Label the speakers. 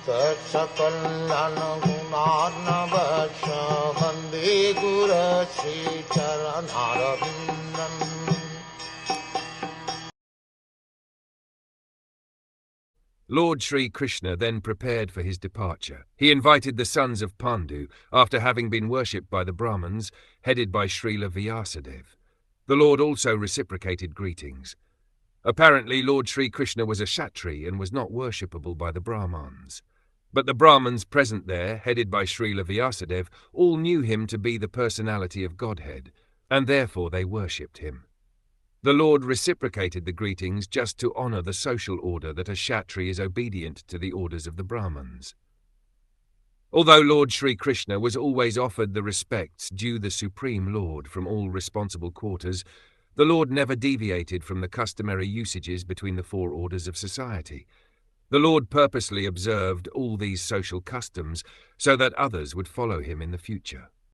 Speaker 1: Sakal Gunarnavasha Vande Guru Sri Charanaravindan.
Speaker 2: Lord Sri Krishna then prepared for his departure. He invited the sons of Pandu, after having been worshipped by the Brahmins, headed by Srila Vyasadeva. The Lord also reciprocated greetings. Apparently, Lord Sri Krishna was a Kshatri and was not worshipable by the Brahmins. But the Brahmins present there, headed by Srila Vyasadeva, all knew him to be the personality of Godhead, and therefore they worshipped him. The Lord reciprocated the greetings just to honor the social order that a Kshatri is obedient to the orders of the Brahmins. Although Lord Sri Krishna was always offered the respects due the Supreme Lord from all responsible quarters, the Lord never deviated from the customary usages between the four orders of society. The Lord purposely observed all these social customs so that others would follow him in the future.